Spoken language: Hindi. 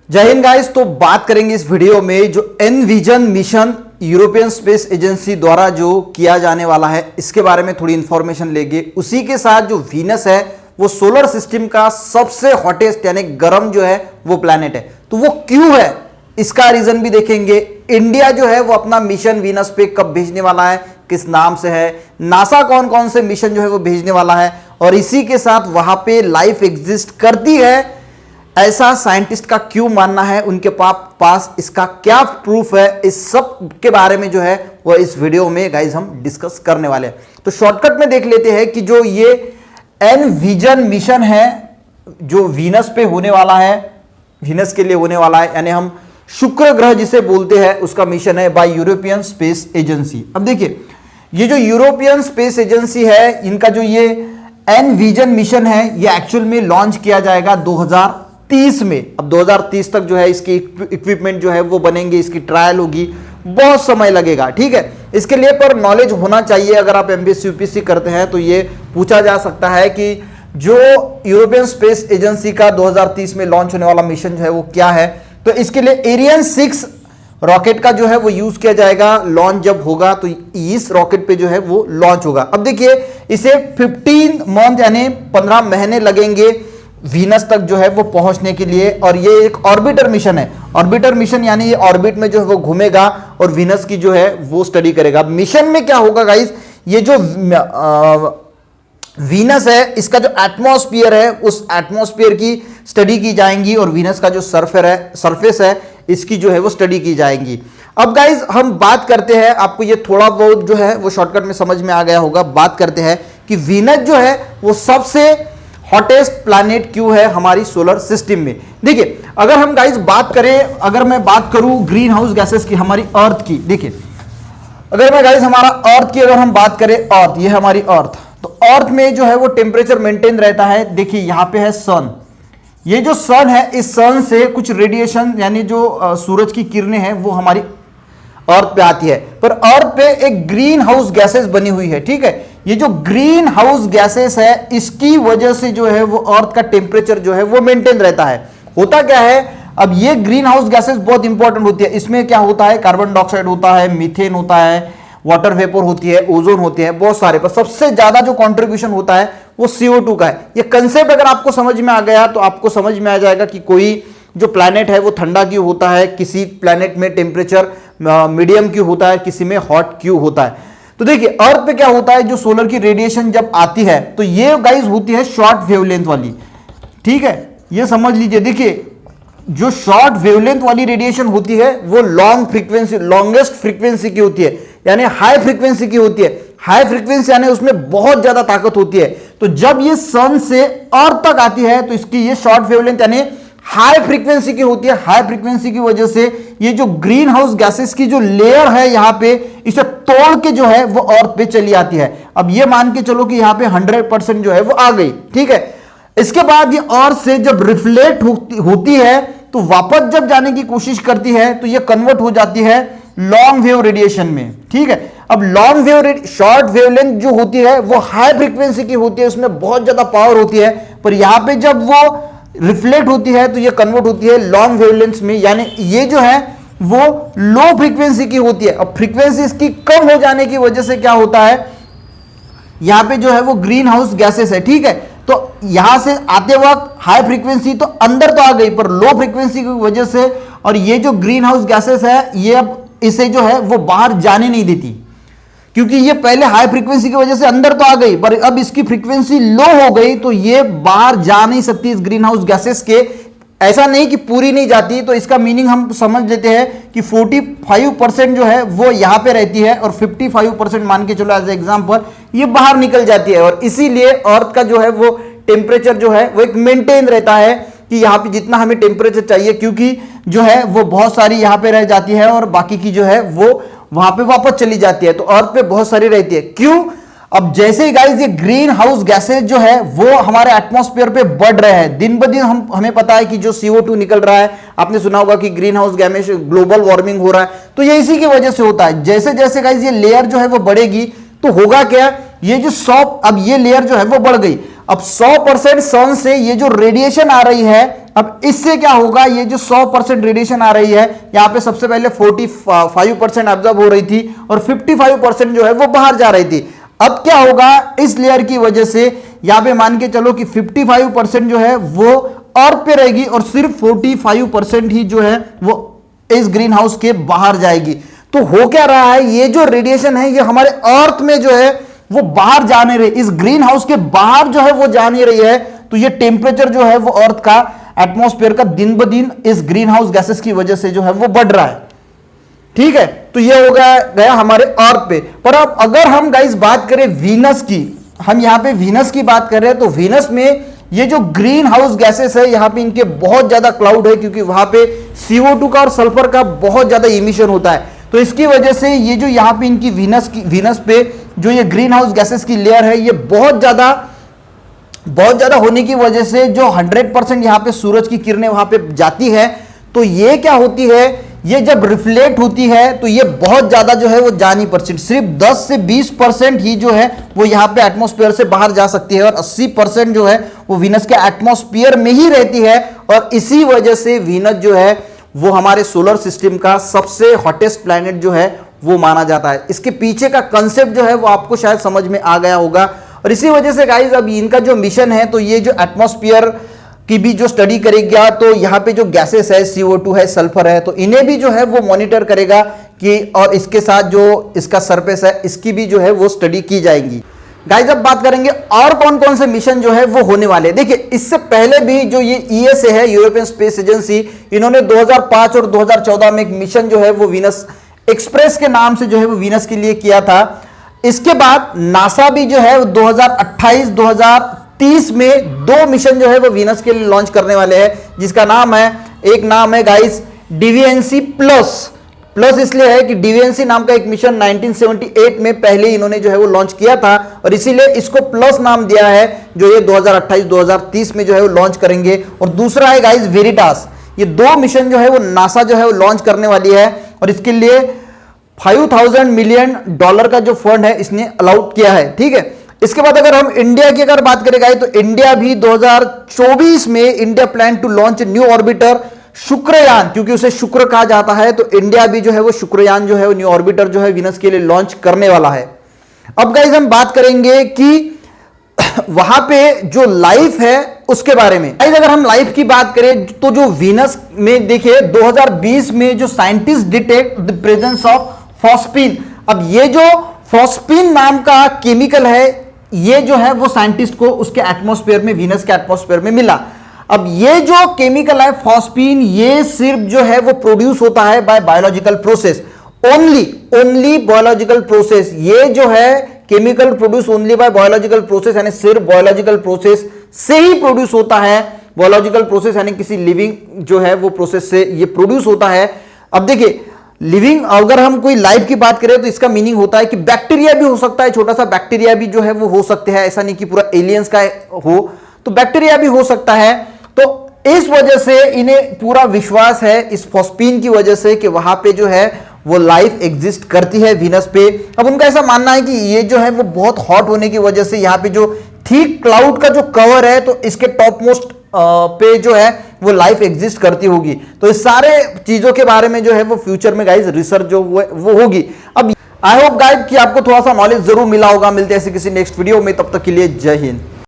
जय हिंद गाइस। तो बात करेंगे इस वीडियो में जो envision mission European space agency द्वारा जो किया जाने वाला है इसके बारे में थोड़ी इंफॉर्मेशन लेंगे। उसी के साथ जो वीनस है वो सोलर सिस्टम का सबसे हॉटेस्ट यानी गर्म जो है वो प्लैनेट है, तो वो क्यों है इसका रीजन भी देखेंगे। इंडिया जो है वो अपना मिशन वीनस पे कब भेजने वाला है, किस नाम से है, नासा कौन कौन से मिशन जो है वो भेजने वाला है, और इसी के साथ वहां पे लाइफ एग्जिस्ट करती है ऐसा साइंटिस्ट का क्यों मानना है, उनके पास इसका क्या प्रूफ है, इस सब के बारे में जो है वो इस वीडियो में गाइज हम डिस्कस करने वाले हैं। तो शॉर्टकट में देख लेते हैं कि जो ये एनविजन मिशन है जो वीनस पे होने वाला है, वीनस के लिए होने वाला है, यानी हम शुक्र ग्रह जिसे बोलते हैं उसका मिशन है बाय यूरोपियन स्पेस एजेंसी। अब देखिए ये जो यूरोपियन स्पेस एजेंसी है इनका जो ये एनविजन मिशन है ये एक्चुअल में लॉन्च किया जाएगा 2030 में। अब 2030 तक जो है इसकी इक्विपमेंट जो है वो बनेंगे, इसकी ट्रायल होगी, बहुत समय लगेगा, ठीक है। इसके लिए पर नॉलेज होना चाहिए। अगर आप एमपीएससी यूपीएससी करते हैं तो ये पूछा जा सकता है कि जो यूरोपियन स्पेस एजेंसी का 2030 में लॉन्च होने वाला मिशन जो है वो क्या है। तो इसके लिए एरियन 6 रॉकेट का जो है वो यूज किया जाएगा। लॉन्च जब होगा तो इस रॉकेट पे जो है वो लॉन्च होगा। अब देखिए इसे 15 मंथ यानी 15 महीने लगेंगे वीनस तक जो है वो पहुंचने के लिए, और ये एक ऑर्बिटर मिशन है। ऑर्बिटर मिशन यानी ये ऑर्बिट में जो है वो घूमेगा और वीनस की जो है वो स्टडी करेगा। मिशन में क्या होगा गाइस, ये जो वीनस है इसका जो एटमॉस्फेयर है उस एटमॉस्फेयर की स्टडी की जाएंगी, और वीनस का जो सरफेस है इसकी जो है वो स्टडी की जाएंगी। अब गाइस हम बात करते हैं, आपको ये थोड़ा बहुत जो है वो शॉर्टकट में समझ में आ गया होगा। बात करते हैं कि वीनस जो है वो सबसे हॉटेस्ट प्लैनेट क्यों है हमारी सोलर सिस्टम में। देखिए अगर हम गाइस बात करें, अगर मैं बात करूं ग्रीन हाउस गैसेस की, हमारी अर्थ की, देखिए अगर मैं गाइस हमारा अर्थ की अगर हम बात करें, अर्थ ये है हमारी अर्थ, तो अर्थ में जो है वो टेम्परेचर मेंटेन रहता है। देखिए यहां पे है सन, ये जो सन है इस सन से कुछ रेडिएशन यानी जो सूरज की किरणें हैं वो हमारी अर्थ पे आती है, पर अर्थ पे एक ग्रीन हाउस गैसेस बनी हुई है, ठीक है। ये जो ग्रीन हाउस गैसेस है इसकी वजह से जो है वो अर्थ का टेम्परेचर जो है वो मेंटेन रहता है। होता क्या है, अब ये ग्रीन हाउस गैसेस बहुत इंपॉर्टेंट होती है। इसमें क्या होता है, कार्बन डाइऑक्साइड होता है, मीथेन होता है, वाटर वेपर होती है, ओजोन होती है, बहुत सारे, पर सबसे ज्यादा जो कंट्रीब्यूशन होता है वो CO2 का है। ये कंसेप्ट अगर आपको समझ में आ गया तो आपको समझ में आ जाएगा कि कोई जो प्लैनेट है वो ठंडा क्यों होता है, किसी प्लैनेट में टेम्परेचर मीडियम क्यों होता है, किसी में हॉट क्यों होता है। तो देखिए अर्थ पे क्या होता है, जो सोलर की रेडिएशन जब आती है तो ये गाइस होती है शॉर्ट वेवलेंथ वाली, ठीक है, ये समझ लीजिए। देखिए जो शॉर्ट वेवलेंथ वाली रेडिएशन होती है वो लॉन्गेस्ट फ्रीक्वेंसी की होती है, यानी हाई फ्रीक्वेंसी की होती है। हाई फ्रीक्वेंसी यानी उसमें बहुत ज्यादा ताकत होती है। तो जब ये सन से अर्थ तक आती है तो इसकी ये शॉर्ट वेवलेंथ यानी हाई फ्रीक्वेंसी की होती है। हाई फ्रीक्वेंसी की वजह से ये जो ग्रीन हाउस गैसेस की जो लेयर है यहां पे, इसे तोड़ के जो है वो अर्थ पे चली आती है। अब ये मान के चलो कि यहां पे 100% जो है वो आ गई, ठीक है। इसके बाद ये अर्थ से जब रिफ्लेक्ट होती है तो वापस जब जाने की कोशिश करती है तो ये कन्वर्ट हो जाती है लॉन्ग वेव रेडिएशन में, ठीक है। अब लॉन्ग वेव शॉर्ट वेवलेंथ जो होती है वो हाई फ्रीक्वेंसी की होती है, उसमें बहुत ज्यादा पावर होती है, पर यहां पे जब वो रिफ्लेक्ट होती है तो ये कन्वर्ट होती है लॉन्ग वेवलेंथ में, यानी ये जो है वो लो फ्रीक्वेंसी की होती है। अब फ्रीक्वेंसी इसकी कम हो जाने की वजह से क्या होता है, यहां पे जो है वो ग्रीन हाउस गैसेस है, ठीक है। तो यहां से आते वक्त हाई फ्रीक्वेंसी तो अंदर तो आ गई, पर लो फ्रीक्वेंसी की वजह से, और ये जो ग्रीन हाउस गैसेस है ये अब इसे जो है वो बाहर जाने नहीं देती, क्योंकि ये पहले हाई फ्रीक्वेंसी की वजह से अंदर तो आ गई, पर अब इसकी फ्रीक्वेंसी लो हो गई तो ये बाहर जा नहीं सकती इस ग्रीन हाउस गैसेस के। ऐसा नहीं कि पूरी नहीं जाती, तो इसका मीनिंग हम समझ लेते हैं कि 45% जो है वो यहां पे रहती है और 55% मान के चलो एज एग्जांपल ये बाहर निकल जाती है। और इसीलिए अर्थ का जो है वो टेम्परेचर जो है वो एक मेंटेन रहता है कि यहां पे जितना हमें टेम्परेचर चाहिए, क्योंकि जो है वो बहुत सारी यहां पे रह जाती है और बाकी की जो है वो वहां पे वापस चली जाती है, तो अर्थ पे बहुत सारी रहती है। क्यों, अब जैसे ही गाइस ये ग्रीन हाउस गैसेज जो है वो हमारे एटमॉस्फेयर पे बढ़ रहे हैं दिन ब दिन, हमें पता है कि जो CO2 निकल रहा है, आपने सुना होगा कि green house gas global warming हो रहा है, तो ये इसी की वजह से होता है। जैसे जैसे गाइस ये लेयर जो है वो बढ़ेगी तो होगा क्या, ये जो 100, अब ये लेयर जो है वो बढ़ गई, अब 100% सन से ये जो रेडिएशन आ रही है अब इससे क्या होगा, ये जो 100% रेडिएशन आ रही है, यहां पे सबसे पहले 45% ऑब्जर्व हो रही थी और 55% जो है वो बाहर जा रही थी। अब क्या होगा, इस लेयर की वजह से यहां पे मान के चलो कि 55% जो है वो अर्थ पे रहेगी और सिर्फ 45% ही जो है वो इस ग्रीन हाउस के बाहर जाएगी। तो हो क्या रहा है, ये जो रेडिएशन है ये हमारे अर्थ में जो है वो बाहर जा नहीं रही, इस ग्रीन हाउस के बाहर जो है वो जा नहीं रही है। तो ये टेम्परेचर जो है वो अर्थ का, एटमॉस्फेयर का दिन ब दिन इस ग्रीन हाउस गैसेस की वजह से जो है वो बढ़ रहा है। ठीक है, तो ये हो गया हमारे अर्थ पे। पर अब अगर हम गाइस बात करें वीनस की, हम यहां पे वीनस की बात कर रहे हैं, तो वीनस में ये जो ग्रीन हाउस गैसेस है यहां पे इनके बहुत ज्यादा क्लाउड है, क्योंकि वहां पे CO2 का और सल्फर का बहुत ज्यादा इमिशन होता है। तो इसकी वजह से ये जो यहां पे इनकी वीनस पे जो ये ग्रीन हाउस गैसेस की लेयर है ये बहुत ज्यादा होने की वजह से जो 100% यहां पे सूरज की किरणें वहां पे जाती है, तो ये क्या होती है, ये जब रिफ्लेक्ट होती है तो ये बहुत ज्यादा जो है वो जा नहीं परसेंट, सिर्फ 10 से 20% ही जो है वो यहां पे एटमॉस्फेयर से बाहर जा सकती है और 80% जो है वो वीनस के एटमॉस्फेयर में ही रहती है। और इसी वजह से वीनस जो है वो हमारे सोलर सिस्टम का सबसे हॉटेस्ट प्लैनेट जो है वो माना जाता है। इसके पीछे का कंसेप्ट जो है वो आपको शायद समझ में आ गया होगा। और इसी वजह से गाइस अब इनका जो मिशन है, तो ये जो एटमॉस्फेयर की भी जो स्टडी करेगा, तो यहाँ पे जो गैसेस है, CO2 है, सल्फर है, तो इन्हें भी जो है वो मॉनिटर करेगा कि, और इसके साथ जो इसका सरफेस है इसकी भी जो है वो स्टडी की जाएगी। गाइस अब बात करेंगे और कौन कौन से मिशन जो है वो होने वाले हैं। देखिए इससे पहले भी जो ये ESA है, यूरोपियन स्पेस एजेंसी, इन्होंने 2005 और 2014 में एक मिशन जो है वो वीनस एक्सप्रेस के नाम से जो है वो वीनस के लिए किया था। इसके बाद नासा भी जो है 2028-2030 में 2 मिशन जो है वो वीनस के लिए लॉन्च करने वाले हैं, जिसका नाम है, एक नाम है गाइस DVNC प्लस इसलिए है कि DVNC नाम का एक मिशन 1978 में पहले इन्होंने जो है वो लॉन्च किया था और इसीलिए इसको प्लस नाम दिया है, जो ये 2028-2030 में जो है वो लॉन्च करेंगे। और दूसरा है गाइस वेरिटास, ये 2 मिशन जो है वो नासा जो है वो लॉन्च करने वाली है और इसके लिए $5,000 मिलियन का जो फंड है इसने अलाउड किया है। ठीक है, इसके बाद अगर हम इंडिया की अगर बात करें तो इंडिया भी 2024 में India plan to launch new orbiter Shukrayaan, क्योंकि उसे शुक्र कहा जाता है, तो इंडिया भी जो है वो शुक्रयान जो है वो न्यू ऑर्बिटर जो है वीनस के लिए लॉन्च करने वाला है। अब गाइस हम बात करेंगे कि वहां पे जो लाइफ है उसके बारे में। गाइस अगर हम लाइफ की बात करें तो जो वीनस में देखिए 2020 में जो scientist detect the presence of phosphine, अब ये जो फॉस्फीन नाम का केमिकल है ये जो है वो साइंटिस्ट को उसके एटमॉस्फेयर में, वीनस के एटमॉस्फेयर में मिला। अब ये जो केमिकल है फॉस्फीन, ये सिर्फ जो है वो प्रोड्यूस होता है bye biological process, only biological process. ये जो है chemical produce only by biological process, यानी सिर्फ बायोलॉजिकल प्रोसेस से ही प्रोड्यूस होता है। बायोलॉजिकल प्रोसेस यानी किसी लिविंग जो है वो प्रोसेस से ये प्रोड्यूस होता है। अब देखिए लिविंग, अगर हम कोई लाइफ की बात करें तो इसका मीनिंग होता है कि बैक्टीरिया भी हो सकता है, छोटा सा बैक्टीरिया भी जो है वो हो सकते हैं, ऐसा नहीं कि पूरा एलियंस का हो, तो बैक्टीरिया भी हो सकता है। तो इस वजह से इन्हें पूरा विश्वास है इस फॉस्फीन की वजह से कि वहां पे जो है वो लाइफ एग्जिस्ट करती है वीनस पे। अब उनका ऐसा मानना है कि ये जो है वो बहुत हॉट होने की वजह से यहाँ पे जो थिक क्लाउड का जो कवर है, तो इसके टॉप मोस्ट पे जो है वो लाइफ एग्जिस्ट करती होगी। तो इस सारे चीजों के बारे में जो है वो फ्यूचर में गाइस रिसर्च जो वो होगी। अब आई होप गाइस कि आपको थोड़ा सा नॉलेज जरूर मिला होगा। मिलते हैं ऐसे किसी नेक्स्ट वीडियो में, तब तक के लिए जय हिंद।